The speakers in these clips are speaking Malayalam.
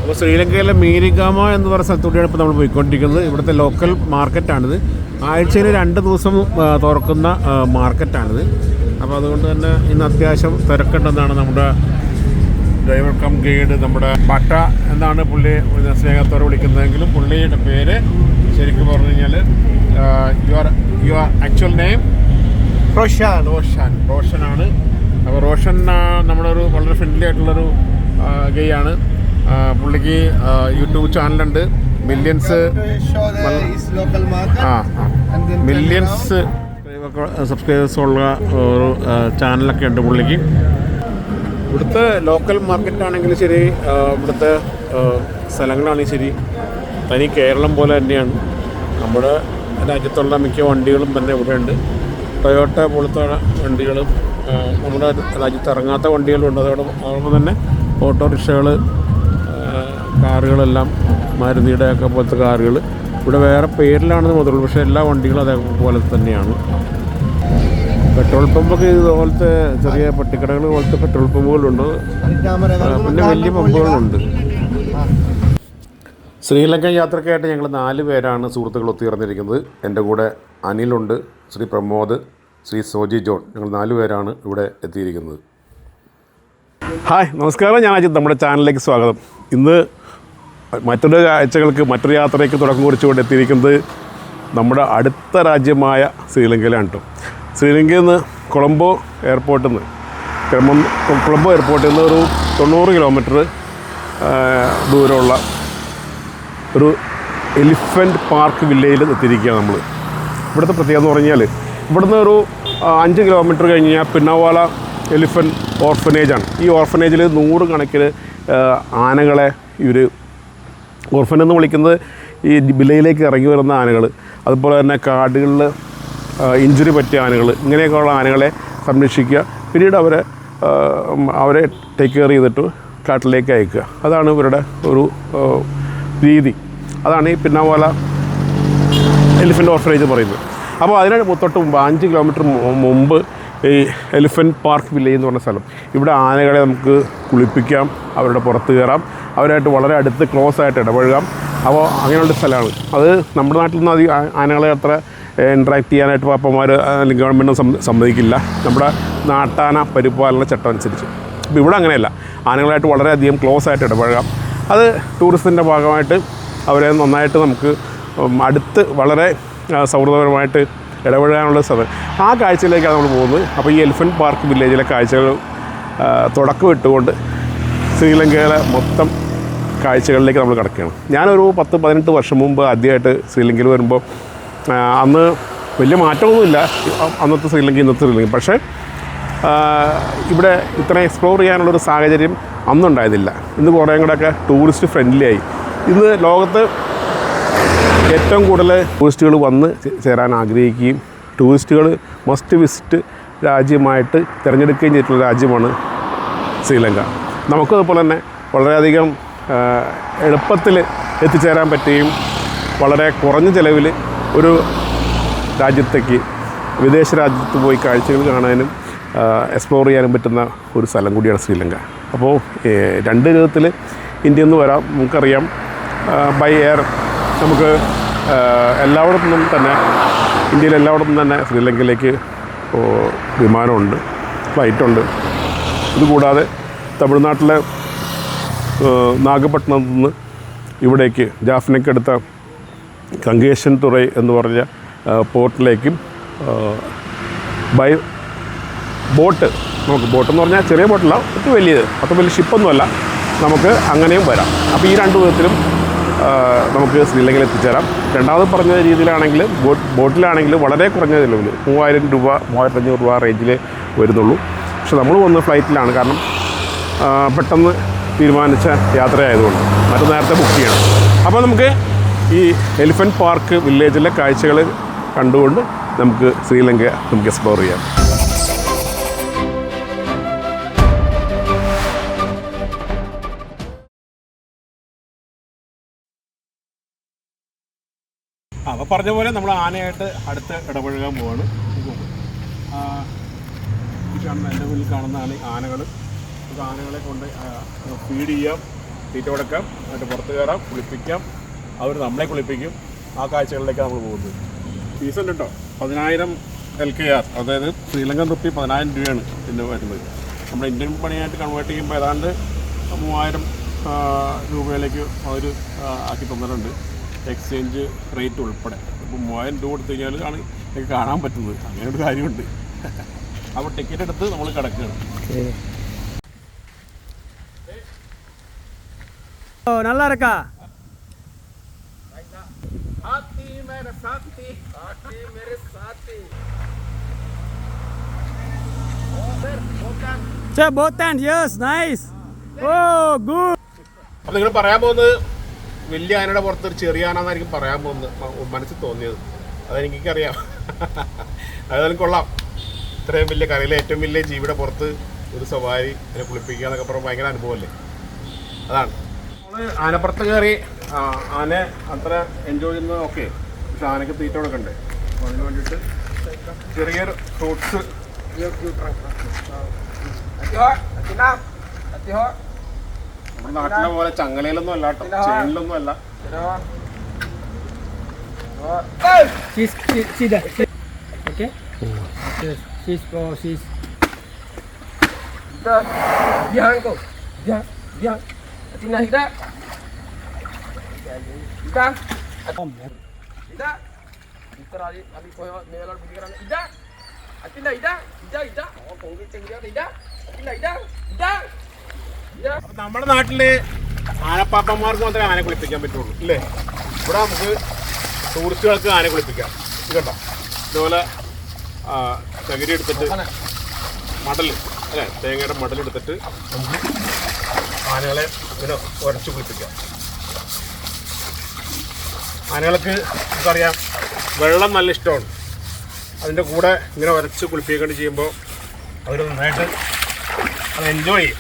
അപ്പോൾ ശ്രീലങ്കയിലെ മീരിഗാമ എന്ന് പറയുന്ന സ്ഥലത്തൂടെയാണ് ഇപ്പോൾ നമ്മൾ പോയിക്കൊണ്ടിരിക്കുന്നത്. ഇവിടുത്തെ ലോക്കൽ മാർക്കറ്റാണിത്. ആഴ്ചയിൽ 2 ദിവസം തുറക്കുന്ന മാർക്കറ്റാണിത്. അപ്പോൾ അതുകൊണ്ട് തന്നെ ഇന്ന് അത്യാവശ്യം തിരക്കുണ്ടെന്നാണ് നമ്മുടെ ഡ്രൈവർ കം ഗൈഡ്, നമ്മുടെ ബട്ട എന്നാണ് പുള്ളി സ്നേഹത്തോടെ വിളിക്കുന്നതെങ്കിലും പുള്ളിയുടെ പേര് ശരിക്കും പറഞ്ഞു കഴിഞ്ഞാൽ യുവർ ആക്ച്വൽ നെയിം റോഷനാണ്. അപ്പോൾ റോഷൻ നമ്മുടെ ഒരു വളരെ ഫ്രണ്ട്ലി ആയിട്ടുള്ളൊരു ഗൈയാണ്. പുള്ളിക്ക് യൂട്യൂബ് ചാനലുണ്ട്. മില്യൺസ് സബ്സ്ക്രൈബേഴ്സ് ഉള്ള ഒരു ചാനലൊക്കെ ഉണ്ട് പുള്ളിക്ക്. ഇവിടുത്തെ ലോക്കൽ മാർക്കറ്റാണെങ്കിലും ശരി, ഇവിടുത്തെ സ്ഥലങ്ങളാണെങ്കിലും ശരി, തനി കേരളം പോലെ തന്നെയാണ്. നമ്മുടെ രാജ്യത്തുള്ള മിക്ക വണ്ടികളും തന്നെ ഇവിടെ ഉണ്ട്. ടൊയോട്ട പോലത്തെ വണ്ടികളും നമ്മുടെ രാജ്യത്ത് ഇറങ്ങാത്ത വണ്ടികളുണ്ട്. അതോടൊപ്പം തന്നെ ഓട്ടോറിക്ഷകൾ, കാറുകളെല്ലാം മാരുതിയുടെ ഒക്കെ പോലത്തെ കാറുകൾ ഇവിടെ വേറെ പേരിലാണെന്ന് മാത്രമേ ഉള്ളൂ. പക്ഷേ എല്ലാ വണ്ടികളും അതേപോലെ തന്നെയാണ്. പെട്രോൾ പമ്പൊക്കെ ഇതുപോലത്തെ ചെറിയ പട്ടിക്കടകൾ പോലത്തെ പെട്രോൾ പമ്പുകളുണ്ട്. പിന്നെ വലിയ പമ്പുകളുണ്ട്. ശ്രീലങ്ക യാത്രയ്ക്കായിട്ട് ഞങ്ങൾ 4 പേരാണ് സുഹൃത്തുക്കൾ ഒത്തുചേർന്നിരിക്കുന്നത്. എൻ്റെ കൂടെ അനിലുണ്ട്, ശ്രീ പ്രമോദ്, ശ്രീ സോജി ജോൺ. ഞങ്ങൾ 4 പേരാണ് ഇവിടെ എത്തിയിരിക്കുന്നത്. ഹായ്, നമസ്കാരം. ഞാൻ അജിത്. നമ്മുടെ ചാനലിലേക്ക് സ്വാഗതം. ഇന്ന് മറ്റൊരു കാഴ്ചകൾക്ക്, മറ്റൊരു യാത്രയ്ക്ക് തുടക്കം കുറിച്ചുകൊണ്ട് എത്തിയിരിക്കുന്നത് നമ്മുടെ അടുത്ത രാജ്യമായ ശ്രീലങ്കയിലാണ് കേട്ടോ. ശ്രീലങ്കയിൽ നിന്ന് കൊളംബോ എയർപോർട്ടിൽ നിന്ന് ഒരു 90 കിലോമീറ്റർ ദൂരമുള്ള ഒരു എലിഫൻറ്റ് പാർക്ക് വില്ലേജിൽ എത്തിയിരിക്കുകയാണ് നമ്മൾ. ഇവിടുത്തെ പ്രത്യേകത എന്ന് പറഞ്ഞാൽ ഇവിടുന്ന് ഒരു 5 കിലോമീറ്റർ കഴിഞ്ഞ് കഴിഞ്ഞാൽ പിന്നവാല എലിഫൻറ്റ് ഓർഫനേജാണ്. ഈ ഓർഫനേജിൽ 100 കണക്കിന് ആനകളെ ഇവർ ഓർഫൻ എന്ന് വിളിക്കുന്നത് ഈ വില്ലയിലേക്ക് ഇറങ്ങി വരുന്ന ആനകൾ, അതുപോലെ തന്നെ കാടുകളിൽ ഇഞ്ചുറി പറ്റിയ ആനകൾ, ഇങ്ങനെയൊക്കെയുള്ള ആനകളെ സംരക്ഷിക്കുക. പിന്നീട് അവരെ ടേക്ക് കെയർ ചെയ്തിട്ട് കാട്ടിലേക്ക് അയക്കുക. അതാണ് ഇവരുടെ ഒരു രീതി. അതാണ് ഈ പിന്നവാല എലിഫൻറ്റ് ഓർഫനേജ് പറയുന്നത്. അപ്പോൾ അതിന് തൊട്ട് മുമ്പ് 5 കിലോമീറ്റർ മുമ്പ് ഈ എലിഫൻറ്റ് പാർക്ക് വില്ലേജ് എന്ന് പറഞ്ഞ സ്ഥലം. ഇവിടെ ആനകളെ നമുക്ക് കുളിപ്പിക്കാം, അവരുടെ പുറത്ത് കയറാം, അവരായിട്ട് വളരെ അടുത്ത് ക്ലോസ് ആയിട്ട് ഇടപഴകാം. അപ്പോൾ അങ്ങനെയുള്ള സ്ഥലമാണ് അത്. നമ്മുടെ നാട്ടിൽ നിന്ന് അധികം ആനകളെ അത്ര ഇൻട്രാക്ട് ചെയ്യാനായിട്ട് പാപ്പന്മാർ അല്ലെങ്കിൽ ഗവൺമെൻറ് സമ്മതിക്കില്ല, നമ്മുടെ നാട്ടാന പരിപാലന ചട്ടം അനുസരിച്ച്. അപ്പോൾ ഇവിടെ അങ്ങനെയല്ല, ആനകളായിട്ട് വളരെയധികം ക്ലോസ് ആയിട്ട് ഇടപഴകാം. അത് ടൂറിസത്തിൻ്റെ ഭാഗമായിട്ട് അവരെ നന്നായിട്ട് നമുക്ക് അടുത്ത് വളരെ സൗഹൃദപരമായിട്ട് ഇടപെടാനുള്ള സ്ഥലം. ആ കാഴ്ചയിലേക്കാണ് നമ്മൾ പോകുന്നത്. അപ്പോൾ ഈ എലിഫൻറ്റ് പാർക്ക് വില്ലേജിലെ കാഴ്ചകൾ തുടക്കം ഇട്ടുകൊണ്ട് ശ്രീലങ്കയിലെ മൊത്തം കാഴ്ചകളിലേക്ക് നമ്മൾ കിടക്കുകയാണ്. ഞാനൊരു 10-18 വർഷം മുമ്പ് ആദ്യമായിട്ട് ശ്രീലങ്കയിൽ വരുമ്പോൾ അന്ന് വലിയ മാറ്റമൊന്നുമില്ല അന്നത്തെ ശ്രീലങ്ക ഇന്നത്തെ ശ്രീലങ്ക. പക്ഷേ ഇവിടെ ഇത്രയും എക്സ്പ്ലോർ ചെയ്യാനുള്ളൊരു സാഹചര്യം അന്നുണ്ടായിരുന്നില്ല. ഇന്ന് കുറേ കൂടെയൊക്കെ ടൂറിസ്റ്റ് ഫ്രണ്ട്ലി ആയി. ഇന്ന് ലോകത്ത് ഏറ്റവും കൂടുതൽ ടൂറിസ്റ്റുകൾ വന്ന് ചേരാൻ ആഗ്രഹിക്കുകയും ടൂറിസ്റ്റുകൾ മസ്റ്റ് വിസിറ്റ് രാജ്യമായിട്ട് തിരഞ്ഞെടുക്കുകയും ചെയ്തിട്ടുള്ള രാജ്യമാണ് ശ്രീലങ്ക. നമുക്കതുപോലെ തന്നെ വളരെയധികം എളുപ്പത്തിൽ എത്തിച്ചേരാൻ പറ്റുകയും വളരെ കുറഞ്ഞ ചിലവിൽ ഒരു രാജ്യത്തേക്ക്, വിദേശ രാജ്യത്ത് പോയി കാഴ്ചകൾ കാണാനും എക്സ്പ്ലോർ ചെയ്യാനും പറ്റുന്ന ഒരു സ്ഥലം കൂടിയാണ് ശ്രീലങ്ക. അപ്പോൾ 2 വിധത്തിൽ ഇന്ത്യയിൽ നിന്ന് വരാം. നമുക്കറിയാം, ബൈ എയർ നമുക്ക് എല്ലായിടത്തുനിന്നും തന്നെ, ഇന്ത്യയിൽ എല്ലായിടത്തും തന്നെ ശ്രീലങ്കയിലേക്ക് വിമാനമുണ്ട്, ഫ്ലൈറ്റുണ്ട്. ഇതുകൂടാതെ തമിഴ്നാട്ടിലെ നാഗപട്ടണത്തു നിന്ന് ഇവിടേക്ക് ജാഫ്നയ്ക്കടുത്ത കങ്കേശൻ തുറൈ എന്ന് പറഞ്ഞ പോർട്ടിലേക്കും ബൈ ബോട്ട്, നമുക്ക് ബോട്ടെന്ന് പറഞ്ഞാൽ ചെറിയ ബോട്ടല്ല, ഒത്തിരി വലിയത്, അത്ര വലിയ ഷിപ്പൊന്നുമല്ല, നമുക്ക് അങ്ങനെയും വരാം. അപ്പോൾ ഈ 2 വിധത്തിലും നമുക്ക് ശ്രീലങ്കയിൽ എത്തിച്ചേരാം. രണ്ടാമത് പറഞ്ഞ രീതിയിലാണെങ്കിൽ ബോട്ടിലാണെങ്കിൽ വളരെ കുറഞ്ഞ ചിലവിൽ 3000 രൂപ 3500 രൂപ റേഞ്ചിൽ വരുന്നുള്ളൂ. പക്ഷെ നമ്മൾ വന്ന് ഫ്ലൈറ്റിലാണ്, കാരണം പെട്ടെന്ന് തീരുമാനിച്ച യാത്രയായതുകൊണ്ട്. മറ്റു നേരത്തെ ബുക്ക് ചെയ്യണം. അപ്പോൾ നമുക്ക് ഈ എലിഫൻറ്റ് പാർക്ക് വില്ലേജിലെ കാഴ്ചകൾ കണ്ടുകൊണ്ട് നമുക്ക് ശ്രീലങ്ക നമുക്ക് എക്സ്പ്ലോർ ചെയ്യാം. അപ്പോൾ പറഞ്ഞ പോലെ നമ്മൾ ആനയായിട്ട് അടുത്ത് ഇടപഴകാൻ പോവാണ്. ഈ കാണുന്ന എൻ്റെ മുന്നിൽ കാണുന്നതാണ് ആനകൾ. നമുക്ക് ആനകളെ കൊണ്ട് ഫീഡ് ചെയ്യാം, തീറ്റ കൊടുക്കാം, എന്നിട്ട് പുറത്ത് കയറാം, കുളിപ്പിക്കാം, അവർ നമ്മളെ കുളിപ്പിക്കും. ആ കാഴ്ചകളിലേക്കാണ് നമ്മൾ പോകുന്നത്. ഫീസ് ഉണ്ട് കേട്ടോ, 10,000 LKR, അതായത് ശ്രീലങ്കൻ റുപ്പി 10,000 രൂപയാണ് ഇതിൻ്റെ വരുന്നത്. നമ്മുടെ ഇന്ത്യൻ പണിയായിട്ട് കൺവേർട്ട് ചെയ്യുമ്പോൾ ഏതാണ്ട് 3,000 രൂപയിലേക്ക് അവർ ആക്കി തന്നിട്ടുണ്ട്, എക്സ്ചേഞ്ച് റേറ്റ് ഉൾപ്പെടെ. അപ്പോൾ 3,000 രൂപ കൊടുത്തു കഴിഞ്ഞാൽ ആണ് എനിക്ക് കാണാൻ പറ്റുന്നത്. അങ്ങനെ ഒരു കാര്യമുണ്ട്. അപ്പോൾ ടിക്കറ്റ് എടുത്ത് നമ്മൾ കിടക്കുകയാണ്. நல்லா இருக்கா? Sir, both hands, yes, nice. Oh, good. അപ്പോൾ നിങ്ങൾ പറയാൻ പോകുന്നത് വലിയ ആനയുടെ പുറത്ത് ഒരു ചെറിയ ആനാന്നായിരിക്കും പറയാൻ പോകുന്നത്, മനസ്സിൽ തോന്നിയത്. അതെനിക്കറിയാം. അതായാലും കൊള്ളാം. ഇത്രയും വലിയ കരയിലെ ഏറ്റവും വലിയ ജീവിയുടെ പുറത്ത് ഒരു സവാരി, അതിനെ കുളിപ്പിക്കുക എന്നൊക്കെ പറഞ്ഞാൽ ഭയങ്കര അനുഭവമല്ലേ. അതാണ് നമ്മൾ ആനപ്പുറത്ത് കയറി ആന അത്ര എൻജോയ് ചെയ്യുന്നത്. ഓക്കെ, പക്ഷെ ആനയ്ക്ക് തീറ്റ കൊടുക്കണ്ടേ. അപ്പോൾ അതിന് വേണ്ടിയിട്ട് ചെറിയൊരു ഫ്രൂട്ട്സ്, നമ്മുടെ നാട്ടിലെ പോലെ ചങ്ങലയിലൊന്നും അല്ല കേട്ടോ, ചെയിനിലൊന്നും അല്ല. She's there. Okay? Yes, she's. Biar kau. Biar. Atina hida. Hida. Hida. Kita ali koyo melar pikiran hida. Atina hida. Oh, kongi tinggal hida. Atina hida. നമ്മുടെ നാട്ടില് ആനപ്പാപ്പന്മാർക്ക് മാത്രമേ ആന കുളിപ്പിക്കാൻ പറ്റുള്ളൂ അല്ലേ. ഇവിടെ നമുക്ക് ടൂറിസ്റ്റുകൾക്ക് ആന കുളിപ്പിക്കാം. ഇത് കണ്ടോ, ഇതുപോലെ ചകിരി എടുത്തിട്ട് മടൽ അല്ലേ, തേങ്ങയുടെ മടലെടുത്തിട്ട് നമുക്ക് ആനകളെ ഇങ്ങനെ ഉരച്ച് കുളിപ്പിക്കാം. ആനകൾക്ക് നമുക്കറിയാം വെള്ളം നല്ല ഇഷ്ടമാണ്. അതിൻ്റെ കൂടെ ഇങ്ങനെ ഉരച്ച് കുളിപ്പിക്കേണ്ടി ചെയ്യുമ്പോൾ അവർ നന്നായിട്ട് അത് എൻജോയ് ചെയ്യും.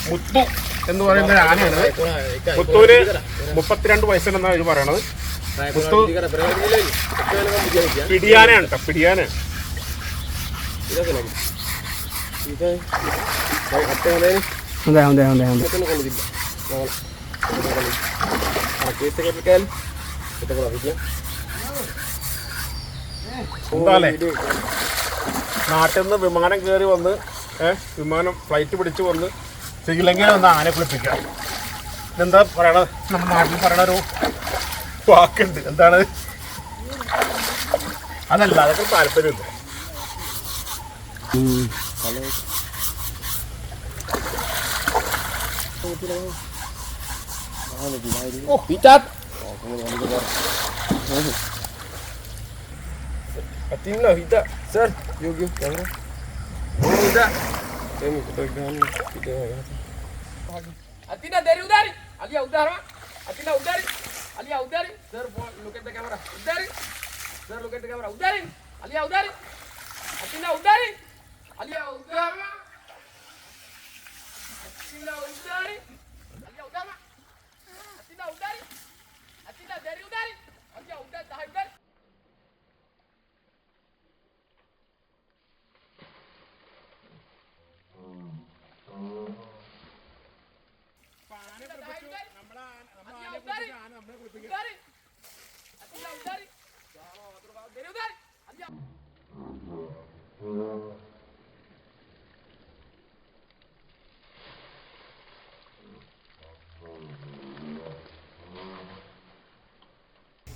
മുത്തു എന്ന് പറയുന്ന ഒരു ആനയാണ്. മുത്തൂര് 32 വയസ്സിലെന്നാണ് ഇത് പറയണത്. മുത്തു പിടിയാനയാണ് കേട്ടോ, പിടിയാന. എന്താല്ലേ, നാട്ടിൽ നിന്ന് വിമാനം കയറി വന്ന് വിമാനം ഫ്ലൈറ്റ് പിടിച്ച് വന്ന് ശ്രീലങ്കയിൽ വന്ന് ആന കുളിപ്പിക്കുക. ഇതെന്താ പറയണത്, നമ്മുടെ നാട്ടിൽ പറയണ ഒരു വാക്കുണ്ട്. എന്താണ് അതല്ല, അതൊക്കെ താല്പര്യമില്ല. Atina hida. Sir, yo. Jangan. Hida. Kami pegang kita. Atina dari udari. Alia udara. Atina udari. Alia udari. Sir, look at the camera. Udari. Sir, look at the camera. Udari. Alia udari. Atina udari. Alia udara. Atina udari. Alia udara. Atina udari. Atina dari udari. Alia udari. Tahan udari.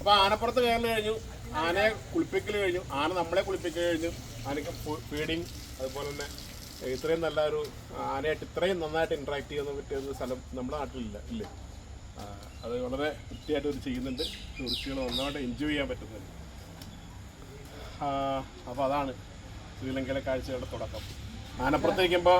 അപ്പോൾ ആനപ്പുറത്ത് കയറൽ കഴിഞ്ഞു, ആനയെ കുളിപ്പിക്കൽ കഴിഞ്ഞു, ആന നമ്മളെ കുളിപ്പിക്കൽ കഴിഞ്ഞു, ആനയ്ക്ക് ഫീഡിങ്, അതുപോലെ തന്നെ ഇത്രയും നല്ല ഒരു ആനയായിട്ട് ഇത്രയും നന്നായിട്ട് ഇൻട്രാക്ട് ചെയ്യാൻ പറ്റിയ സ്ഥലം നമ്മുടെ നാട്ടിലില്ല ഇല്ലേ. അത് വളരെ വൃത്തിയായിട്ട് ഇത് ചെയ്യുന്നുണ്ട്. ടൂറിസ്റ്റുകൾ നന്നായിട്ട് എൻജോയ് ചെയ്യാൻ പറ്റുന്നുണ്ട്. അപ്പോൾ അതാണ് ശ്രീലങ്കയിലെ കാഴ്ചകളുടെ തുടക്കം. ആനപ്പുറത്തിരിക്കുമ്പോൾ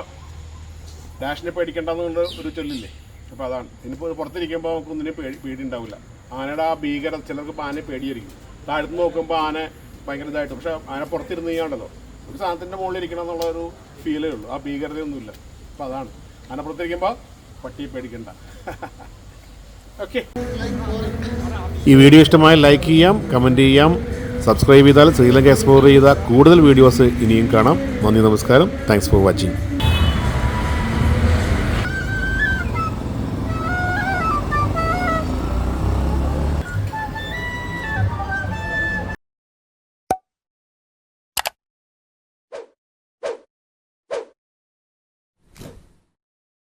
ഡാഷിനെ പേടിക്കേണ്ടെന്നുള്ള ഒരു ചൊല്ലില്ലേ. അപ്പോൾ അതാണ്. ഇനിയിപ്പോൾ പുറത്തിരിക്കുമ്പോൾ നമുക്കൊന്നിനും പേടി ഉണ്ടാവില്ല. ആനയുടെ ആ ഭീകര, ചിലർക്ക് ആനയെ പേടിയായിരിക്കും. താഴ്ത്ത് നോക്കുമ്പോൾ ആന ഭയങ്കര ഇതായിട്ട്, പക്ഷേ ആന പുറത്തിരുന്ന് ചെയ്യാണ്ടല്ലോ, ഒരു സാധനത്തിൻ്റെ മുകളിൽ ഇരിക്കണം എന്നുള്ള ഒരു ഫീലേ ഉള്ളൂ. ആ ഭീകരതയൊന്നുമില്ല. അപ്പോൾ അതാണ് ആനപ്പുറത്തിരിക്കുമ്പോൾ പട്ടിയെ പേടിക്കണ്ട. ഓക്കെ, ഈ വീഡിയോ ഇഷ്ടമായി ലൈക്ക് ചെയ്യാം, കമൻറ്റ് ചെയ്യാം, സബ്സ്ക്രൈബ് ചെയ്താൽ ശ്രീലങ്ക എക്സ്പ്ലോർ ചെയ്ത കൂടുതൽ വീഡിയോസ് ഇനിയും കാണാം. നന്ദി, നമസ്കാരം. Thanks for watching.